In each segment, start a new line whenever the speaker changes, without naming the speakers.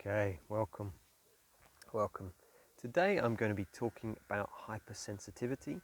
Okay, welcome. Today I'm going to be talking about hypersensitivity,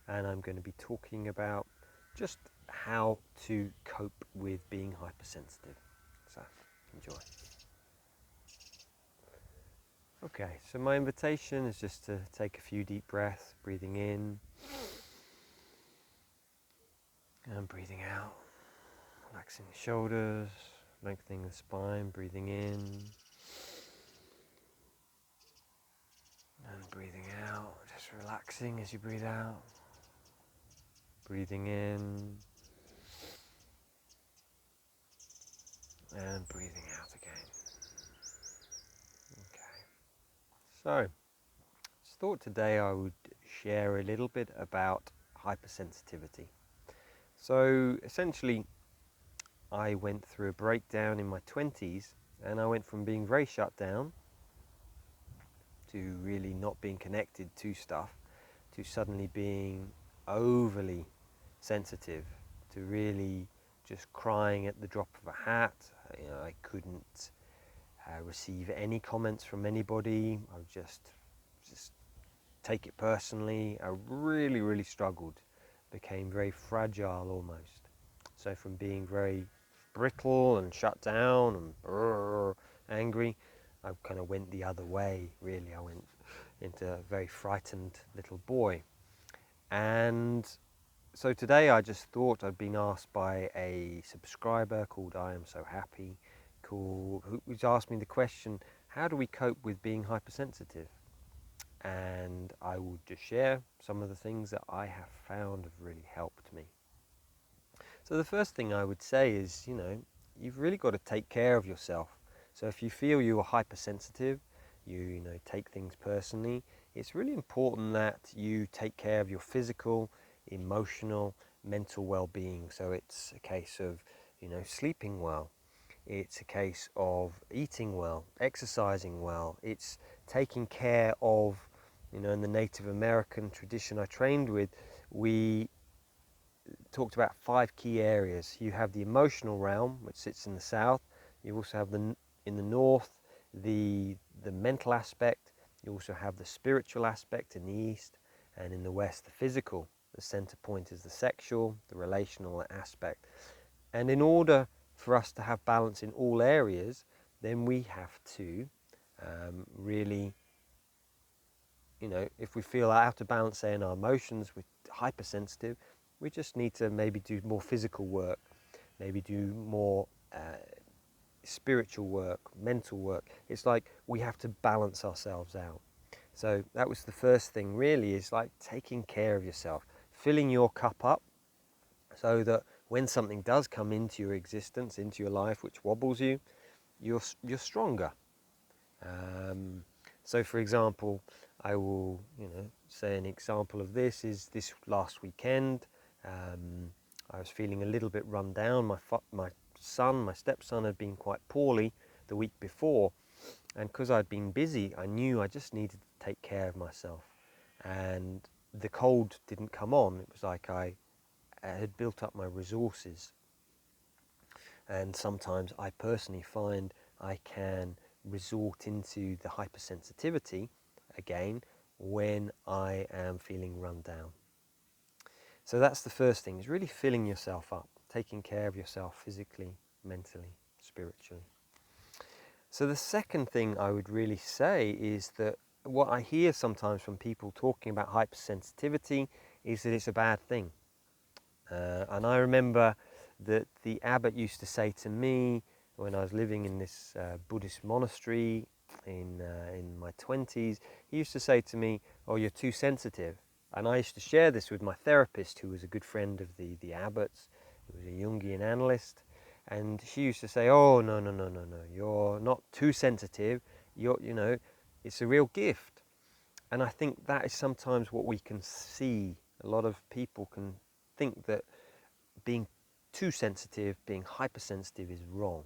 and I'm going to be talking about just how to cope with being hypersensitive. So, enjoy. Okay, so my invitation is just to take a few deep breaths, breathing in and breathing out, relaxing the shoulders, lengthening the spine, breathing in and breathing out, just relaxing as you breathe out. Breathing in and breathing out again. Okay. So, just thought today I would share a little bit about hypersensitivity. So, essentially, I went through a breakdown in my 20s, and I went from being very shut down to really not being connected to stuff to suddenly being overly sensitive, to really just crying at the drop of a hat. I couldn't receive any comments from anybody. I would just take it personally. I really struggled, became very fragile almost. So from being very brittle and shut down and angry, I kind of went the other way, really. I went into a very frightened little boy. And so today I just thought, I'd been asked by a subscriber called I Am So Happy, who's asked me the question, how do we cope with being hypersensitive? And I will just share some of the things that I have found have really helped me. So the first thing I would say is, you've really got to take care of yourself. So if you feel you are hypersensitive, you take things personally, it's really important that you take care of your physical, emotional, mental well-being. So it's a case of, sleeping well. It's a case of eating well, exercising well. It's taking care of, in the Native American tradition I trained with, we talked about 5 key areas. You have the emotional realm, which sits in the south. You also have in the north, the mental aspect. You also have the spiritual aspect in the east, and in the west, the physical. The center point is the sexual, the relational aspect. And in order for us to have balance in all areas, then we have to really, if we feel out of balance, say in our emotions, we're hypersensitive, we just need to maybe do more physical work, maybe do more spiritual work, mental work. It's like we have to balance ourselves out. So that was the first thing, really, is like taking care of yourself, filling your cup up so that when something does come into your existence, into your life, which wobbles you, you're stronger. So for example, I will, say an example of this is this last weekend. I was feeling a little bit run down. My stepson, had been quite poorly the week before, and because I'd been busy, I knew I just needed to take care of myself. And the cold didn't come on. It was like I had built up my resources. And sometimes I personally find I can resort into the hypersensitivity again when I am feeling run down. So that's the first thing, is really filling yourself up, taking care of yourself physically, mentally, spiritually. So the second thing I would really say is that what I hear sometimes from people talking about hypersensitivity is that it's a bad thing. And I remember that the abbot used to say to me when I was living in this Buddhist monastery in my 20s, he used to say to me, "Oh, you're too sensitive." And I used to share this with my therapist, who was a good friend of the abbot's, who was a Jungian analyst. And she used to say, "Oh, no, you're not too sensitive. It's a real gift." And I think that is sometimes what we can see. A lot of people can think that being too sensitive, being hypersensitive is wrong.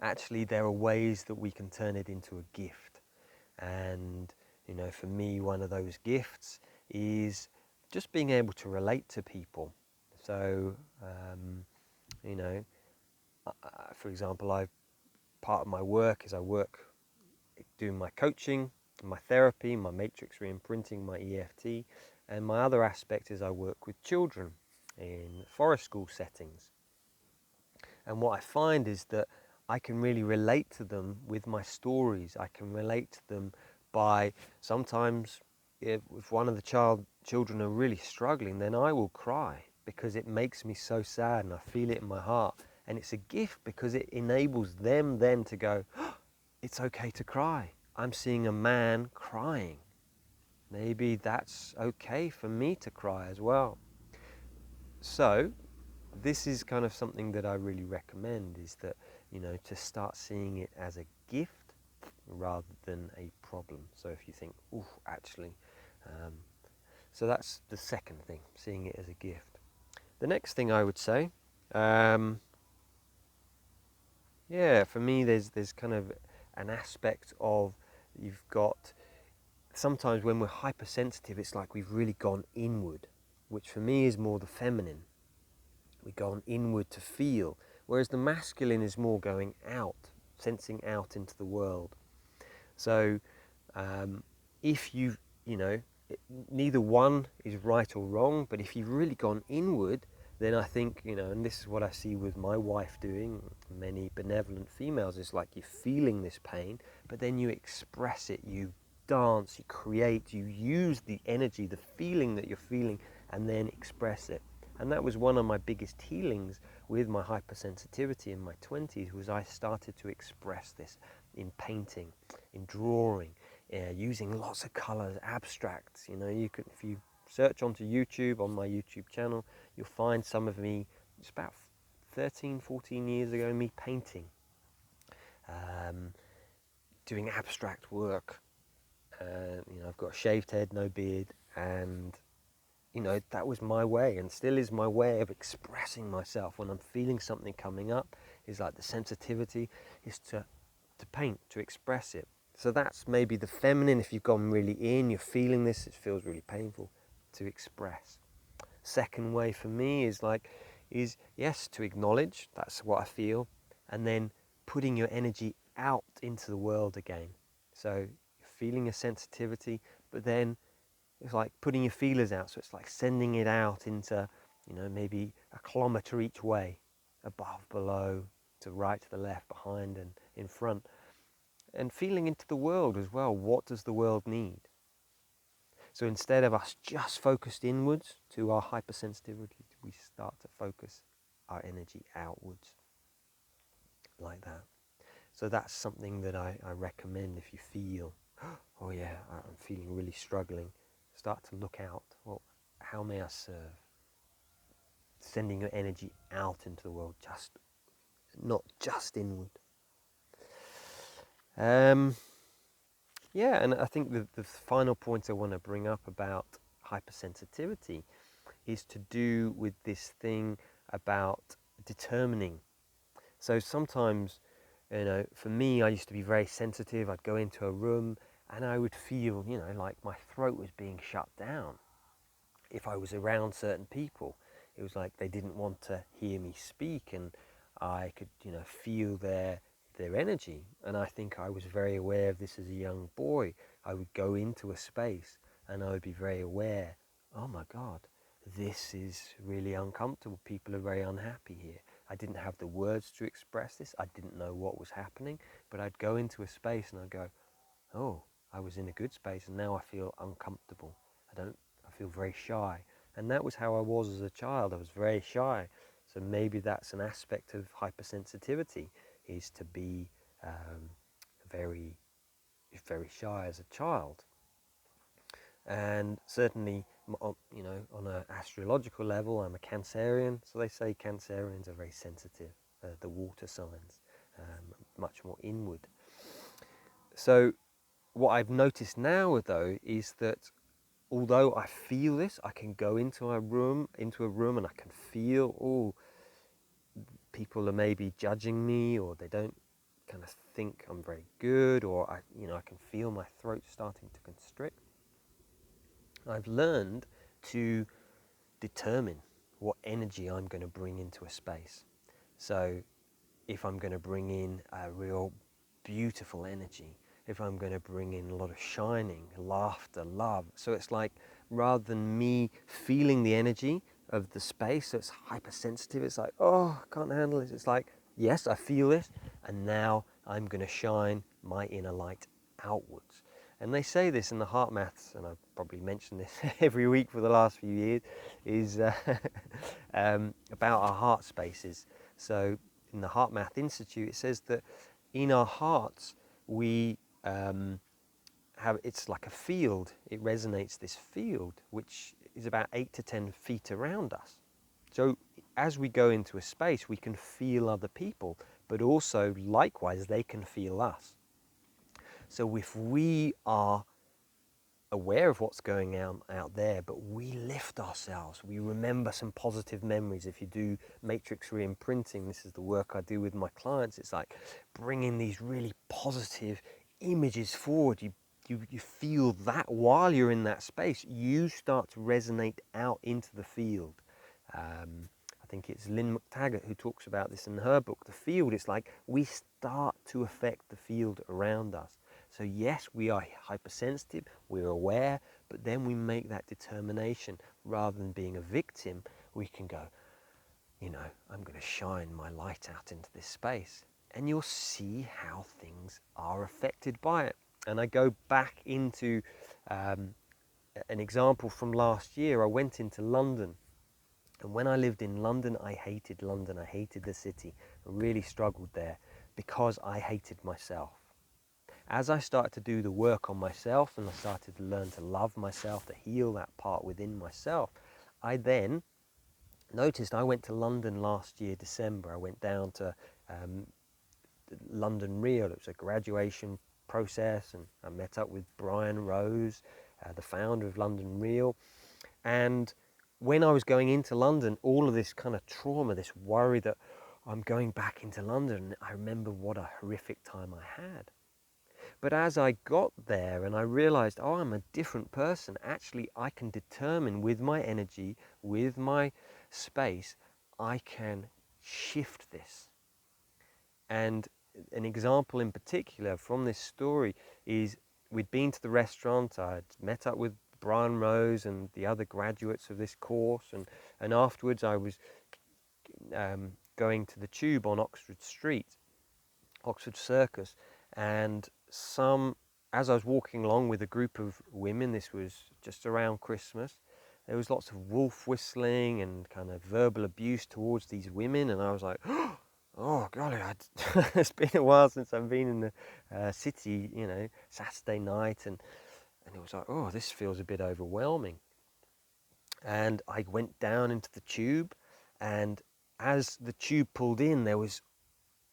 Actually, there are ways that we can turn it into a gift. And, for me, one of those gifts is just being able to relate to people. So, for example, I've part of my work is I work doing my coaching, my therapy, my matrix re-imprinting, my EFT, and my other aspect is I work with children in forest school settings. And what I find is that I can really relate to them with my stories. I can relate to them by sometimes if one of the children are really struggling, then I will cry because it makes me so sad and I feel it in my heart. And it's a gift because it enables them then to go, oh, it's okay to cry. I'm seeing a man crying. Maybe that's okay for me to cry as well. So this is kind of something that I really recommend, is that, to start seeing it as a gift rather than a problem. So if you think, oh, actually, so that's the second thing, seeing it as a gift. The next thing I would say, for me, there's kind of an aspect of, you've got, sometimes when we're hypersensitive, it's like we've really gone inward, which for me is more the feminine. We go on inward to feel, whereas the masculine is more going out, sensing out into the world. So if neither one is right or wrong, but if you've really gone inward, then I think, and this is what I see with my wife doing, many benevolent females, is like you're feeling this pain, but then you express it, you dance, you create, you use the energy, the feeling that you're feeling, and then express it. And that was one of my biggest healings with my hypersensitivity in my 20s, was I started to express this in painting, in drawing, using lots of colors, abstracts. You can, if you search onto YouTube, on my YouTube channel, you'll find some of me, it's about 13, 14 years ago, me painting, doing abstract work. I've got a shaved head, no beard, and that was my way, and still is my way of expressing myself when I'm feeling something coming up. Is like the sensitivity is to paint, to express it. So that's maybe the feminine. If you've gone really in, you're feeling this, it feels really painful, to express. Second way for me is yes, to acknowledge, that's what I feel, and then putting your energy out into the world again. So you're feeling a sensitivity, but then it's like putting your feelers out. So it's like sending it out into, maybe a kilometre each way, above, below, to right, to the left, behind and in front. And feeling into the world as well. What does the world need? So instead of us just focused inwards to our hypersensitivity, we start to focus our energy outwards, like that. So that's something that I recommend. If you feel, oh yeah, I'm feeling really struggling, start to look out. Well, how may I serve? Sending your energy out into the world, not just inward. And I think the final point I want to bring up about hypersensitivity is to do with this thing about determining. So sometimes, for me, I used to be very sensitive. I'd go into a room and I would feel, like my throat was being shut down. If I was around certain people, it was like they didn't want to hear me speak, and I could, feel their energy. And I think I was very aware of this as a young boy. I would go into a space and I would be very aware, oh my God, this is really uncomfortable. People are very unhappy here. I didn't have the words to express this. I didn't know what was happening, but I'd go into a space and I'd go, oh, I was in a good space and now I feel uncomfortable. I feel very shy. And that was how I was as a child. I was very shy. So maybe that's an aspect of hypersensitivity, is to be very, very shy as a child. And certainly, on an astrological level, I'm a Cancerian. So they say Cancerians are very sensitive, the water signs, much more inward. So what I've noticed now, though, is that although I feel this, I can go into a room and I can feel, oh, people are maybe judging me, or they don't kind of think I'm very good, or I can feel my throat starting to constrict. I've learned to determine what energy I'm going to bring into a space. So if I'm going to bring in a real beautiful energy, if I'm going to bring in a lot of shining, laughter, love. So it's like, rather than me feeling the energy of the space, so it's hypersensitive, it's like, oh, I can't handle this. It's like, yes, I feel this, and now I'm going to shine my inner light outwards. And they say this in the heart maths, and I've probably mentioned this every week for the last few years, is about our heart spaces. So in the Heart Math Institute, it says that in our hearts, we it's like a field. It resonates, this field, which is about 8 to 10 feet around us. So as we go into a space, we can feel other people, but also likewise, they can feel us. So if we are aware of what's going on out there, but we lift ourselves, we remember some positive memories. If you do matrix re-imprinting, this is the work I do with my clients, it's like bringing these really positive images forward. You feel that while you're in that space, you start to resonate out into the field. I think it's Lynn McTaggart who talks about this in her book, The Field. It's like we start to affect the field around us. So yes, we are hypersensitive, we're aware, but then we make that determination. Rather than being a victim, we can go, you know, I'm going to shine my light out into this space. And you'll see how things are affected by it. And I go back into an example from last year. I went into London. And when I lived in London, I hated London. I hated the city. I really struggled there because I hated myself. As I started to do the work on myself and I started to learn to love myself, to heal that part within myself, I then noticed, I went to London last year, December. I went down to London Real. It was a graduation process, and I met up with Brian Rose, the founder of London Real. And when I was going into London, all of this kind of trauma, this worry that I'm going back into London, I remember what a horrific time I had. But as I got there and I realized, oh, I'm a different person, actually I can determine with my energy, with my space, I can shift this. And an example in particular from this story is, we'd been to the restaurant, I'd met up with Brian Rose and the other graduates of this course, and afterwards I was going to the Tube on Oxford Street, Oxford Circus, and as I was walking along with a group of women, this was just around Christmas, there was lots of wolf whistling and kind of verbal abuse towards these women, and I was like, oh golly, it's been a while since I've been in the city, you know, Saturday night, and it was like, oh, this feels a bit overwhelming. And I went down into the Tube, and as the Tube pulled in, there was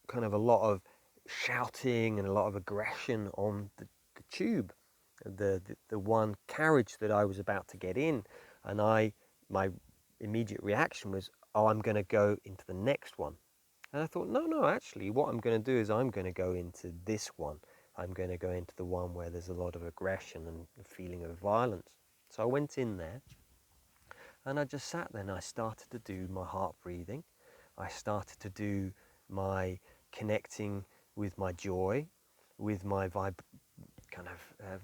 kind of a lot of shouting and a lot of aggression on the Tube, the one carriage that I was about to get in. And my immediate reaction was, oh, I'm going to go into the next one. And I thought, no, actually, what I'm going to do is I'm going to go into this one. I'm going to go into the one where there's a lot of aggression and a feeling of violence. So I went in there, and I just sat there and I started to do my heart breathing. I started to do my connecting with my joy, with my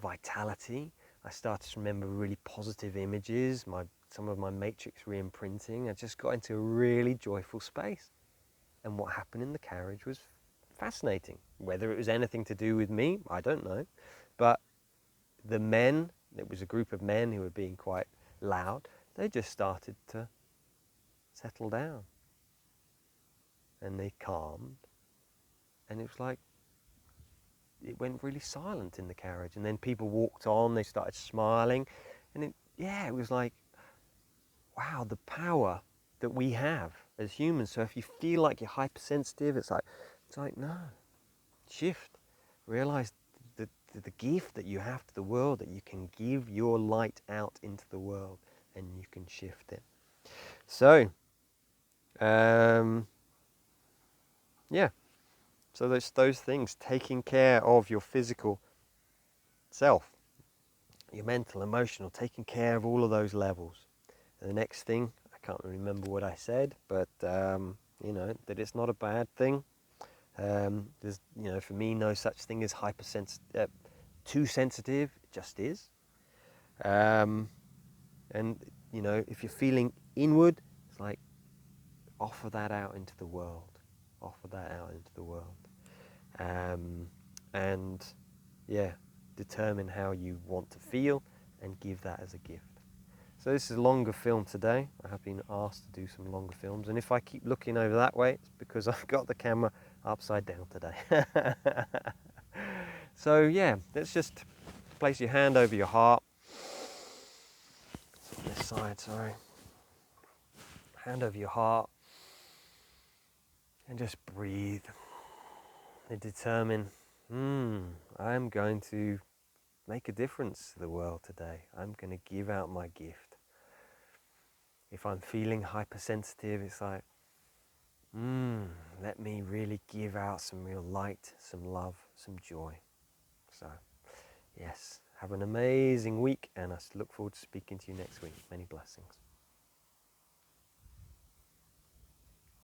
vitality. I started to remember really positive images, some of my matrix re-imprinting. I just got into a really joyful space. And what happened in the carriage was fascinating. Whether it was anything to do with me, I don't know. But the men, it was a group of men who were being quite loud, they just started to settle down. And they calmed. And it was like, it went really silent in the carriage. And then people walked on, they started smiling. And it was like, wow, the power that we have as humans. So if you feel like you're hypersensitive, it's like no, shift, realize the gift that you have to the world, that you can give your light out into the world and you can shift it. So so those things, taking care of your physical self, your mental, emotional, taking care of all of those levels. And the next thing, I can't remember what I said, but that it's not a bad thing There's, for me, no such thing as too sensitive. It just is. And if you're feeling inward, it's like offer that out into the world. Offer that out into the world. And yeah, determine how you want to feel and give that as a gift. So this is a longer film today. I have been asked to do some longer films, and if I keep looking over that way, it's because I've got the camera upside down today. So yeah, let's just place your hand over your heart. It's on this side, sorry. Hand over your heart, and just breathe. And determine, I'm going to make a difference to the world today. I'm going to give out my gift. If I'm feeling hypersensitive, it's like, let me really give out some real light, some love, some joy. So, yes, have an amazing week, and I look forward to speaking to you next week. Many blessings.